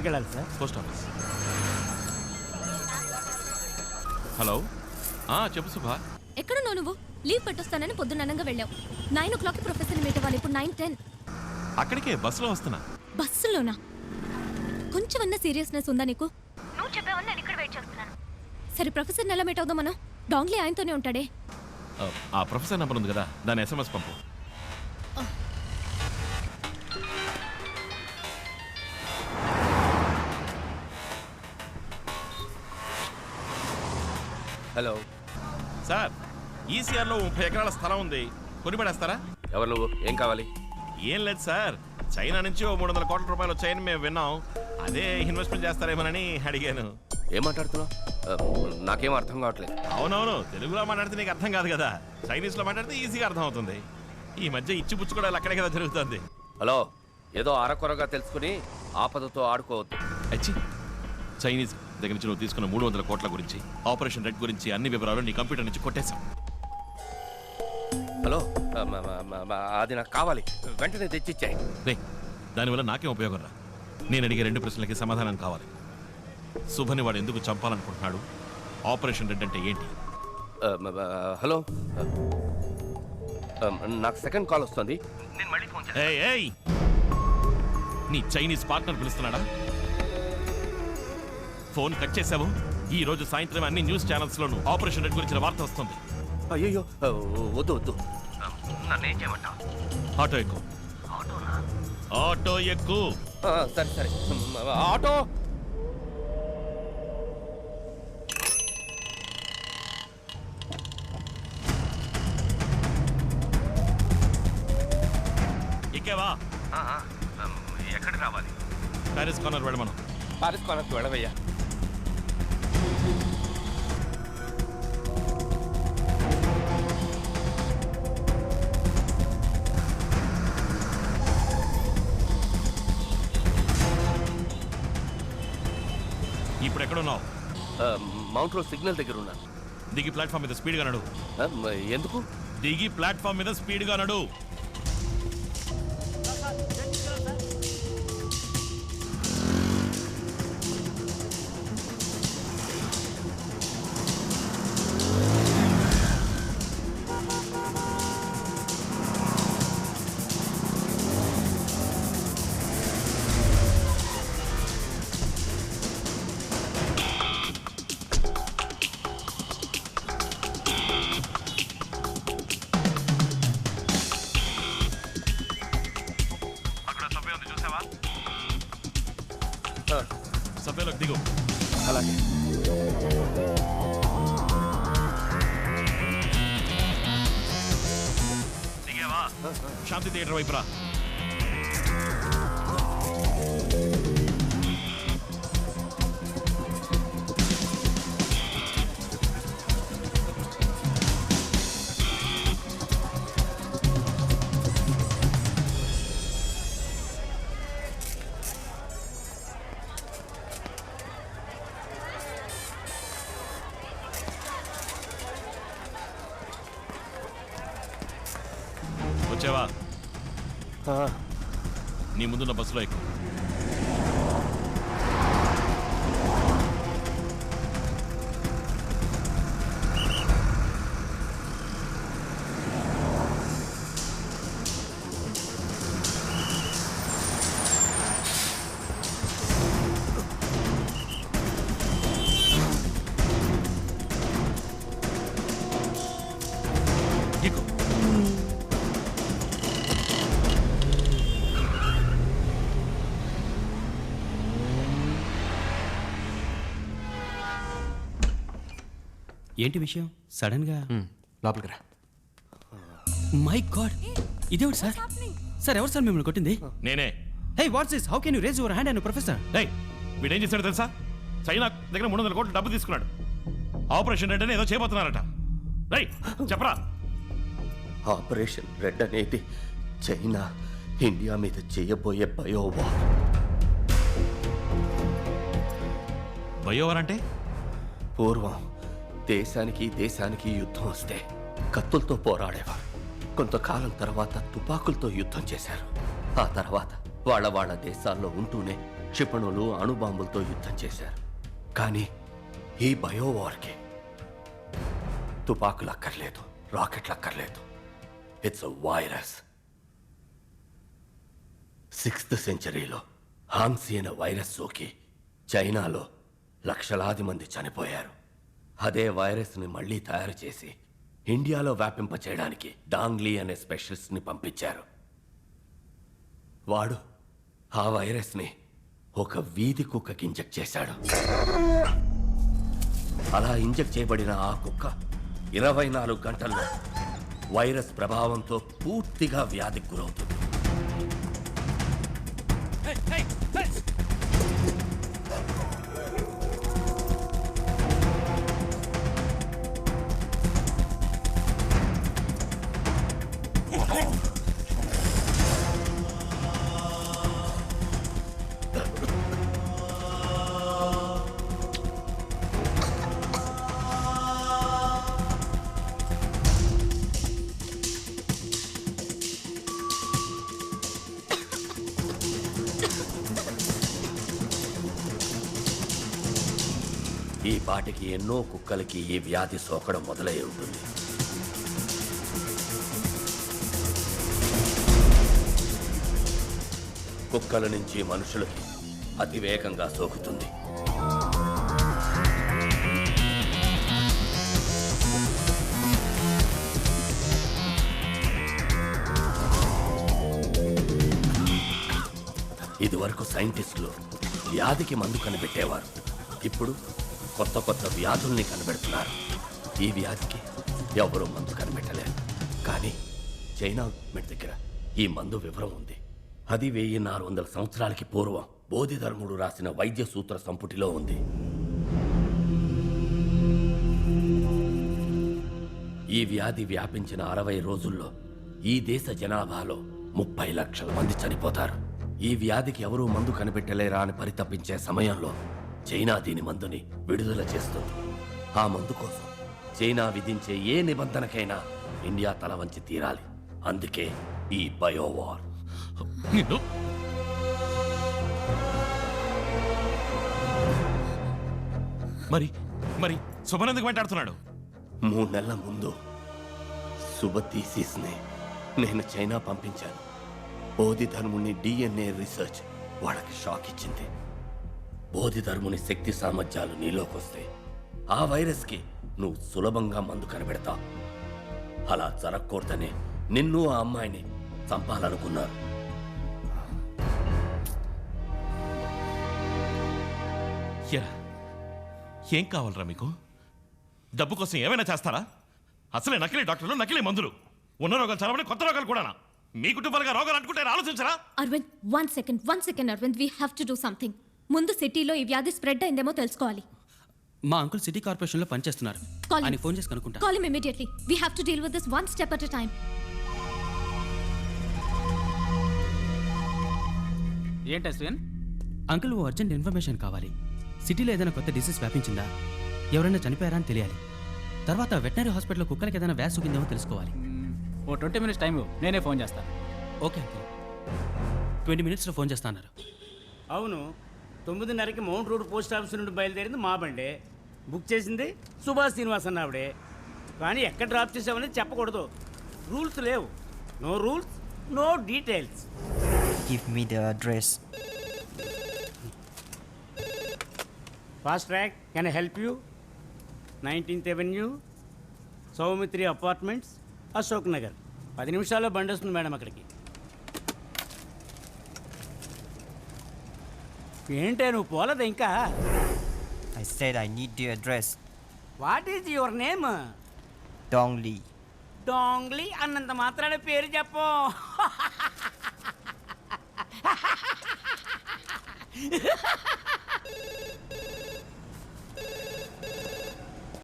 ఎక్కడికి వెళ్ళాలి sir? Post office. Hello, చెప్పు సుభా. ఎక్కడున్నావు నువ్వు? లీవ్ పెట్టొస్తానని పొద్దున్ననంగా వెళ్ళావు. 9 o'clock ప్రొఫెసర్ని మీట్ అవ్వాలి. ఇప్పుడు 9:10. అక్కడికే బస్సులో వస్తున్నా. బస్సులోనా? కొంచెమన్నా సీరియస్నెస్ ఉందా నీకు? నువ్వు చెప్పావని నేను ఇక్కడ వెయిట్ చేస్తున్నాను. సరే, ప్రొఫెసర్ని ఎలా మీట్ అవుదాం మనం? డాంగ్లీ ఆయనతోనే ఉంటాడే. ఆ ప్రొఫెసర్ నెంబర్ ఉంది కదా, దాని SMS పంపు. హలో సార్, ఈసీఆర్లో 30 ఎకరాల స్థలం ఉంది, కొని పడేస్తారా? ఎవరు నువ్వు? ఏం కావాలి? ఏం లేదు సార్, చైనా నుంచి 300 కోట్ల రూపాయలు వచ్చాయని మేము విన్నాం. అదే ఇన్వెస్ట్మెంట్ చేస్తారేమోనని అడిగాను. ఏం మాట్లాడుతున్నావు? నాకేం అర్థం కావట్లేదు. అవునవును, తెలుగులో మాట్లాడితే నీకు అర్థం కాదు కదా, చైనీస్లో మాట్లాడితే ఈజీగా అర్థం అవుతుంది. ఈ మధ్య ఇచ్చిపుచ్చుకోవడాలు అక్కడే కదా జరుగుతుంది. హలో, ఏదో అరకొరగా తెలుసుకుని ఆపదతో ఆడుకోవద్దు. అచ్చి, చైనీస్ దగ్గర నుంచి నువ్వు తీసుకున్న 300 కోట్ల గురించి, ఆపరేషన్ రెడ్ గురించి అన్ని వివరాలు నీ కంప్యూటర్ నుంచి కొట్టేశాం. హలో, అది నాకు కావాలి, వెంటనే తెచ్చిచ్చాయి. రే, దానివల్ల నాకేం ఉపయోగం రా? నేను అడిగే 2 ప్రశ్నలకి సమాధానం కావాలి. శుభని వాడు ఎందుకు చంపాలనుకుంటున్నాడు? ఆపరేషన్ రెడ్ అంటే ఏంటి? హలో, నాకు సెకండ్ కాల్ వస్తుంది, నేను మళ్ళీ ఫోన్ చేస్తాను. ఏయ్, నీ చైనీస్ పార్ట్నర్ పిలుస్తున్నాడా? ఫోన్ కట్ చేసావు. ఈ రోజు సాయంత్రం అన్ని న్యూస్ ఛానల్స్ లోను ఆపరేషన్ రెడ్ గురించిన వార్త వస్తుంది. అయ్యో, వద్దు వద్దు, నన్నేం చేయమంటావు? ఆటో ఎక్కు. ఆటో ఎక్కు. సరే సరే, ఆటో. ఎక్కేవా? ఎక్కడికి రావాలి? ప్యారిస్ కార్నర్ వెళ్ళమను. పారిస్ కార్నర్కి వెళ్ళవయ్యా. ఇప్పుడు ఎక్కడున్నావు? మౌంట్ రోడ్ సిగ్నల్ దగ్గర ఉన్నాను. దిగి ప్లాట్ఫామ్ మీద స్పీడ్గా నడు. ఎందుకు? దిగి ప్లాట్ఫామ్ మీద స్పీడ్గా నడు. సభ్యులకు దిగు. అలాగే. దిగేవా? శాంతి థియేటర్ వైపు రా. వచ్చావా? నీ ముందున్న బస్సులో ఎక్కువ. ఎక్కువ. ఏంటి విషయం? సడన్ గా లోపలికి రా. మై గాడ్, ఇదేవిడు సార్? సార్, ఎవరు సార్ మిమ్మల్ని కొట్టింది? నేనే. Hey, what's this? How can you raise your hand and professor? ఏయ్, వీడేం చేశాడు తెలుసా? చైనా దగ్గర 300 కోట్లు డబ్బు తీసుకున్నాడు. ఆపరేషన్ రెడ్ అని ఏదో చేయబోతున్నారట. రేయ్, చెప్పరా? ఆపరేషన్ రెడ్ అనేది చైనా ఇండియా మీద చేయబోయే బయోవార్. బయోవార్ అంటే? పూర్వం దేశానికి దేశానికి యుద్ధం వస్తే కత్తులతో పోరాడేవారు. కొంతకాలం తర్వాత తుపాకులతో యుద్ధం చేశారు. ఆ తర్వాత వాళ్ళ దేశాల్లో ఉంటూనే క్షిపణులు అణుబాంబులతో యుద్ధం చేశారు. కానీ ఈ బయోవార్కి తుపాకులు అక్కర్లేదు, రాకెట్లు అక్కర్లేదు. It's a virus. 6th సెంచరీలో హాన్సీ అనే వైరస్ సోకి చైనాలో లక్షలాది మంది చనిపోయారు. అదే వైరస్ని మళ్ళీ తయారు చేసి ఇండియాలో వ్యాపింపచేయడానికి డాంగ్లీ అనే స్పెషలిస్ట్ని పంపించారు. వాడు ఆ వైరస్ని ఒక వీధి కుక్కకి ఇంజెక్ట్ చేశాడు. అలా ఇంజెక్ట్ చేయబడిన ఆ కుక్క 24 గంటల్లో వైరస్ ప్రభావంతో పూర్తిగా వ్యాధికి గురవుతుంది. ఈ పాటికి ఎన్నో కుక్కలకి ఈ వ్యాధి సోకడం మొదలై ఉంటుంది. కుక్కల నుంచి మనుషులకి అతివేగంగా సోకుతుంది. ఇదివరకు సైంటిస్టులు వ్యాధికి మందు కనిపెట్టేవారు. ఇప్పుడు కొత్త కొత్త వ్యాధుల్ని కనిపెడుతున్నారు. ఈ వ్యాధికి ఎవరూ మందు కనిపెట్టలేరు. కానీ చైనా గవర్నమెంట్ దగ్గర ఈ మందు వివరం ఉంది. అది 1400 సంవత్సరాలకి పూర్వం బోధిధర్ముడు రాసిన వైద్య సూత్ర సంపుటిలో ఉంది. ఈ వ్యాధి వ్యాపించిన 60 రోజుల్లో ఈ దేశ జనాభాలో 30 లక్షల మంది చనిపోతారు. ఈ వ్యాధికి ఎవరూ మందు కనిపెట్టలేరా అని పరితపించే సమయంలో చైనా దీని మందుని విడుదల చేస్తుంది. ఆ మందు కోసం చైనా విధించే ఏ నిబంధనకైనా ఇండియా తల వంచి తీరాలి. అందుకే ఈ బయోవార్. నిన్ను మరి మరి శుభనందుకు వెంటాడుతున్నాడు. 3 నెలల ముందు శుభతీసిస్ని నేను చైనా పంపించాను. బోధిధర్ముని DNA రీసెర్చ్ వాళ్ళకి షాక్ ఇచ్చింది. బోధిధర్ముని శక్తి సామర్థ్యాలు నీలోకొస్తే ఆ వైరస్కి నువ్వు సులభంగా మందు కనిపెడతావు. అలా జరగకూడదని నిన్ను ఆ అమ్మాయిని చంపాలనుకున్నారు. ఏం కావాలరా మీకు? డబ్బు కోసం ఏమైనా చేస్తారా? అసలే నకిలీ డాక్టర్లు, నకిలీ మందులు. ఉన్న రోగాలు చదవని కొత్త రోగాలు కూడానా? మీ కుటుంబాలుగా రోగాలు అంటుకుంటే ఆలోచించరా? Aravind, one second Aravind, we have to do something. ముందు సిటీలో ఈ వ్యాధి స్ప్రెడ్ అయిందేమో తెలుసుకోవాలి. మా అంకుల్ సిటీ కార్పొరేషన్లో పనిచేస్తున్నారు. Call him. ఆయన ఫోన్ చేసి కనుక్కుంటా. Call him immediately. We have to deal with this one step at a time. ఏంటి అశ్విన్? అంకుల్, ఓ అర్జెంట్ ఇన్ఫర్మేషన్ కావాలి. సిటీలో ఏదైనా కొత్త డిసీజ్ వ్యాపించిందా, ఎవరైనా చనిపోయారా అని తెలియాలి. తర్వాత వెటనరీ హాస్పిటల్లో కుక్కలకి ఏదైనా వ్యాధి సోకిందేమో తెలుసుకోవాలి. ఓ 20 minutes టైం నేనే ఫోన్ చేస్తాను. ఓకే అంకుల్, 20 minutesలో ఫోన్ చేస్తా అన్నారు. అవును, 9:30కి మౌంట్ రోడ్ పోస్ట్ ఆఫీస్ నుండి బయలుదేరింది మా బండే. బుక్ చేసింది సుభాష్ శ్రీనివాస్ అన్న ఆవిడే. కానీ ఎక్కడ డ్రాప్ చేసామని చెప్పకూడదు. రూల్స్ లేవు. No rules, no details. Give me the address. Fast track, can I help you? 19th Avenue, Soumitri apartments, Ashok Nagar. 10 నిమిషాల్లో బండి వస్తుంది మేడం అక్కడికి. ఏంటే నువ్వు పోలేదు ఇంకా? I said I need the address. What is your name? Dong Li. Dongli అన్నంత మాత్రాన పేరు చెప్పు.